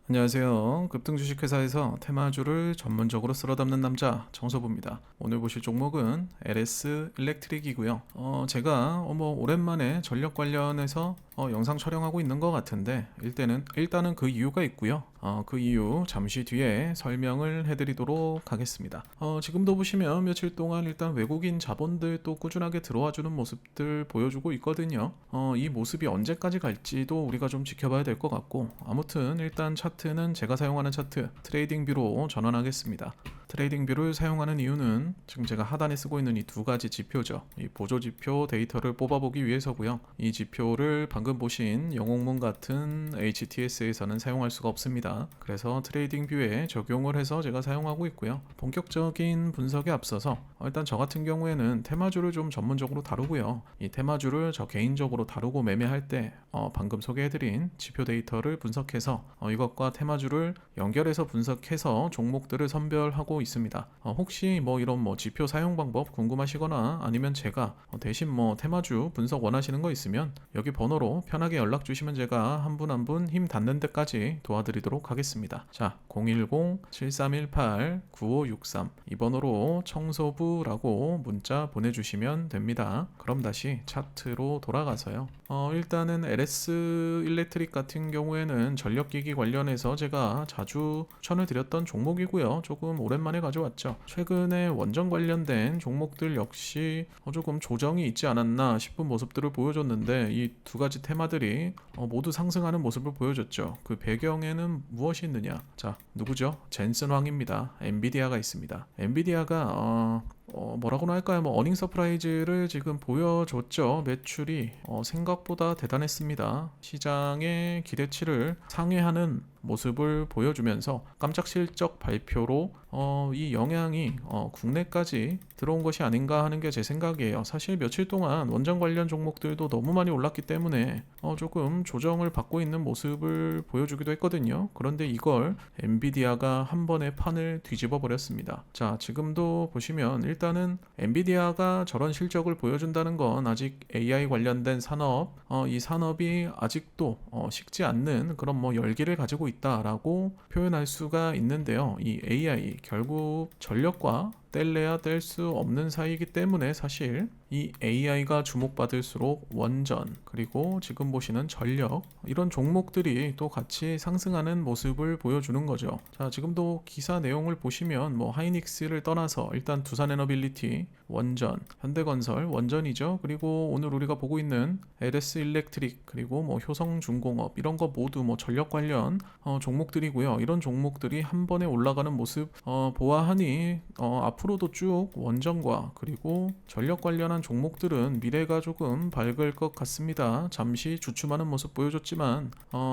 안녕하세요. 급등 주식회사에서 테마주를 전문적으로 쓸어 담는 남자 정서부입니다. 오늘 보실 종목은 LS 일렉트릭이고요. 제가 오랜만에 전력 관련해서 영상 촬영하고 있는 것 같은데 일단은 그 이유가 있고요. 그 이유 잠시 뒤에 설명을 해드리도록 하겠습니다. 지금도 보시면 며칠 동안 일단 외국인 자본들 또 꾸준하게 들어와주는 모습들 보여주고 있거든요. 이 모습이 언제까지 갈지도 우리가 좀 지켜봐야 될 것 같고, 아무튼 일단 차트는 제가 사용하는 차트 트레이딩 뷰로 전환하겠습니다. 트레이딩 뷰를 사용하는 이유는 지금 제가 하단에 쓰고 있는 이 두 가지 지표죠. 이 보조 지표 데이터를 뽑아보기 위해서고요. 이 지표를 방금 보신 영웅문 같은 HTS에서는 사용할 수가 없습니다. 그래서 트레이딩 뷰에 적용을 해서 제가 사용하고 있고요. 본격적인 분석에 앞서서 일단 저 같은 경우에는 테마주를 좀 전문적으로 다루고요. 이 테마주를 저 개인적으로 다루고 매매할 때 방금 소개해드린 지표 데이터를 분석해서 이것과 테마주를 연결해서 분석해서 종목들을 선별하고 있습니다. 혹시 이런 지표 사용 방법 궁금하시거나 아니면 제가 대신 테마주 분석 원하시는 거 있으면 여기 번호로 편하게 연락 주시면 제가 한 분 한 분 힘 닿는 데까지 도와드리도록 하겠습니다. 자, 010-7318-9563 이 번호로 청소부라고 문자 보내주시면 됩니다. 그럼 다시 차트로 돌아가서요. 일단은 LS 일렉트릭 같은 경우에는 전력기기 관련해서 제가 자주 추천을 드렸던 종목이고요. 조금 오랜만에 가져왔죠. 최근에 원전 관련된 종목들 역시 조금 조정이 있지 않았나 싶은 모습들을 보여줬는데 이 두 가지 테마들이 모두 상승하는 모습을 보여줬죠. 그 배경에는 무엇이 있느냐? 자, 누구죠? 젠슨 황입니다. 엔비디아가 있습니다. 엔비디아가 뭐라고나 할까요? 어닝 서프라이즈를 지금 보여줬죠. 매출이 생각보다 대단했습니다. 시장의 기대치를 상회하는 모습을 보여주면서 깜짝 실적 발표로 이 영향이 국내까지 들어온 것이 아닌가 하는 게 제 생각이에요. 사실 며칠 동안 원전 관련 종목들도 너무 많이 올랐기 때문에 조금 조정을 받고 있는 모습을 보여주기도 했거든요. 그런데 이걸 엔비디아가 한 번에 판을 뒤집어 버렸습니다. 자, 지금도 보시면 일단은 엔비디아가 저런 실적을 보여준다는 건 아직 AI 관련된 산업, 이 산업이 아직도 식지 않는 그런 열기를 가지고 있다라고 표현할 수가 있는데요. 이 AI 결국 전력과 뗄래야 뗄 수 없는 사이이기 때문에 사실 이 AI가 주목받을수록 원전 그리고 지금 보시는 전력 이런 종목들이 또 같이 상승하는 모습을 보여주는 거죠. 자, 지금도 기사 내용을 보시면 하이닉스를 떠나서 일단 두산에너빌리티 원전, 현대건설 원전이죠. 그리고 오늘 우리가 보고 있는 LS 일렉트릭 그리고 효성중공업 이런 거 모두 전력 관련 종목들이고요. 이런 종목들이 한 번에 올라가는 모습 보아하니 앞으로도 쭉 원전과 그리고 전력 관련한 종목들은 미래가 조금 밝을 것 같습니다. 잠시 주춤하는 모습 보여줬지만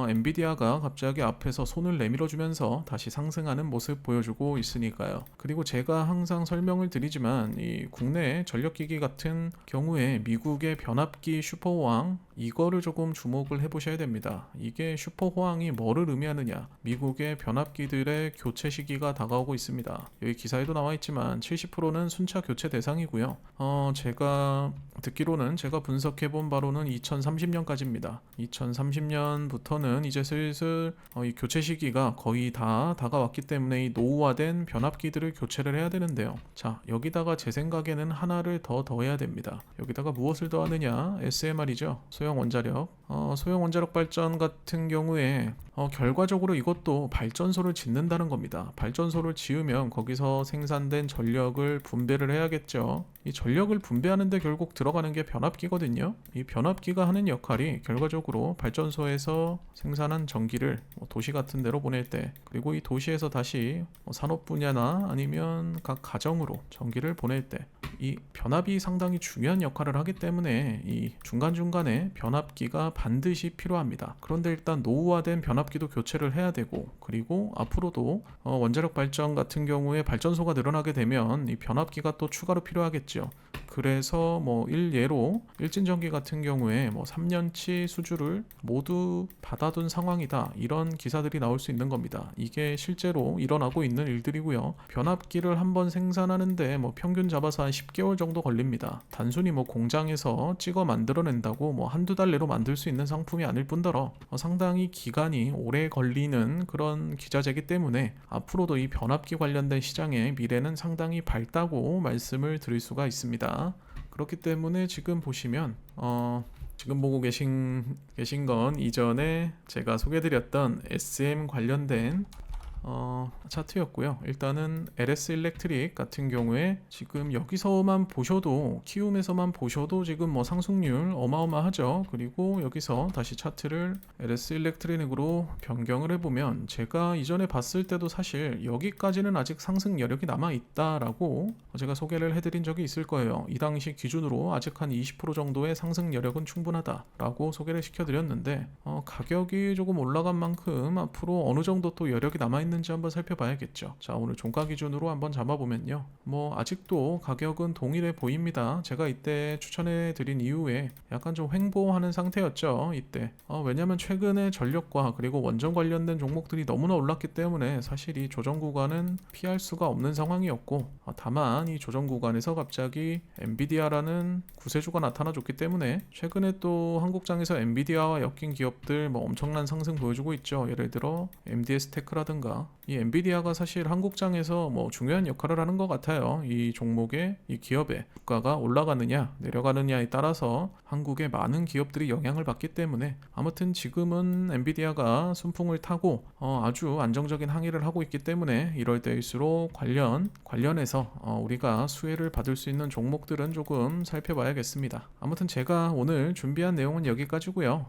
엔비디아가 갑자기 앞에서 손을 내밀어주면서 다시 상승하는 모습 보여주고 있으니까요. 그리고 제가 항상 설명을 드리지만 이 국내 전력기기 같은 경우에 미국의 변압기 슈퍼호황 이거를 조금 주목을 해보셔야 됩니다. 이게 슈퍼호황이 뭐를 의미하느냐? 미국의 변압기들의 교체 시기가 다가오고 있습니다. 여기 기사에도 나와 있지만 70%는 순차 교체 대상이고요. 제가 듣기로는 제가 분석해본 바로는 2030년까지입니다. 2030년부터는 이제 슬슬 이 교체 시기가 거의 다 다가왔기 때문에 이 노후화된 변압기들을 교체를 해야 되는데요. 자, 여기다가 제 생각에는 하나를 더 더해야 됩니다. 여기다가 무엇을 더하느냐? SMR이죠. 소형 원자력. 소형 원자력 발전 같은 경우에 결과적으로 이것도 발전소를 짓는다는 겁니다. 발전소를 지으면 거기서 생산된 전력을 분배를 해야겠죠. 이 전력을 분배하는데 결국 들어가는 게 변압기거든요. 이 변압기가 하는 역할이 결과적으로 발전소에서 생산한 전기를 도시 같은 데로 보낼 때 그리고 이 도시에서 다시 산업 분야나 아니면 각 가정으로 전기를 보낼 때 이 변압이 상당히 중요한 역할을 하기 때문에 이 중간중간에 변압기가 반드시 필요합니다. 그런데 일단 노후화된 변압기도 교체를 해야 되고 그리고 앞으로도 원자력 발전 같은 경우에 발전소가 늘어나게 되면 이 변압기가 또 추가로 필요하겠죠. 그래서 뭐 일예로 일진전기 같은 경우에 뭐 3년치 수주를 모두 받아둔 상황이다, 이런 기사들이 나올 수 있는 겁니다. 이게 실제로 일어나고 있는 일들이고요. 변압기를 한번 생산하는데 뭐 평균 잡아서 한 10개월 정도 걸립니다. 단순히 뭐 공장에서 찍어 만들어낸다고 뭐 한두 달 내로 만들 수 있는 상품이 아닐 뿐더러 상당히 기간이 오래 걸리는 그런 기자재이기 때문에 앞으로도 이 변압기 관련된 시장의 미래는 상당히 밝다고 말씀을 드릴 수가 있습니다. 그렇기 때문에 지금 보시면 지금 보고 계신 건 이전에 제가 소개드렸던 SM 관련된 차트였고요. 일단은 LS 일렉트릭 같은 경우에 지금 여기서만 보셔도, 키움에서만 보셔도 지금 뭐 상승률 어마어마하죠. 그리고 여기서 다시 차트를 LS 일렉트릭으로 변경을 해보면 제가 이전에 봤을 때도 사실 여기까지는 아직 상승 여력이 남아있다라고 제가 소개를 해드린 적이 있을 거예요. 이 당시 기준으로 아직 한 20% 정도의 상승 여력은 충분하다라고 소개를 시켜드렸는데 가격이 조금 올라간 만큼 앞으로 어느 정도 또 여력이 남아있는 지 한번 살펴봐야겠죠. 자, 오늘 종가 기준으로 한번 잡아보면요, 뭐 아직도 가격은 동일해 보입니다. 제가 이때 추천해 드린 이후에 약간 좀 횡보하는 상태였죠, 이때. 왜냐면 최근에 전력과 그리고 원전 관련된 종목들이 너무나 올랐기 때문에 사실 이 조정 구간은 피할 수가 없는 상황이었고, 다만 이 조정 구간에서 갑자기 엔비디아라는 구세주가 나타나줬기 때문에 최근에 또 한국장에서 엔비디아와 엮인 기업들 뭐 엄청난 상승 보여주고 있죠. 예를 들어 MDS 테크라든가. 이 엔비디아가 사실 한국장에서 뭐 중요한 역할을 하는 것 같아요. 이 종목의, 이 기업의 주가가 올라가느냐 내려가느냐에 따라서 한국의 많은 기업들이 영향을 받기 때문에 아무튼 지금은 엔비디아가 순풍을 타고 아주 안정적인 항해를 하고 있기 때문에 이럴 때일수록 관련해서 우리가 수혜를 받을 수 있는 종목들은 조금 살펴봐야겠습니다. 아무튼 제가 오늘 준비한 내용은 여기까지고요.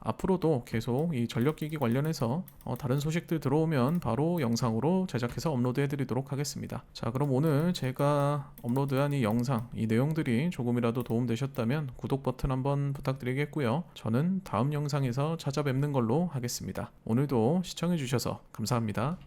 앞으로도 계속 이 전력기기 관련해서 다른 소식들 들어오면 바로 영상으로 제작해서 업로드해 드리도록 하겠습니다. 자, 그럼 오늘 제가 업로드한 이 영상, 이 내용들이 조금이라도 도움되셨다면 구독 버튼 한번 부탁드리겠고요. 저는 다음 영상에서 찾아뵙는 걸로 하겠습니다. 오늘도 시청해 주셔서 감사합니다.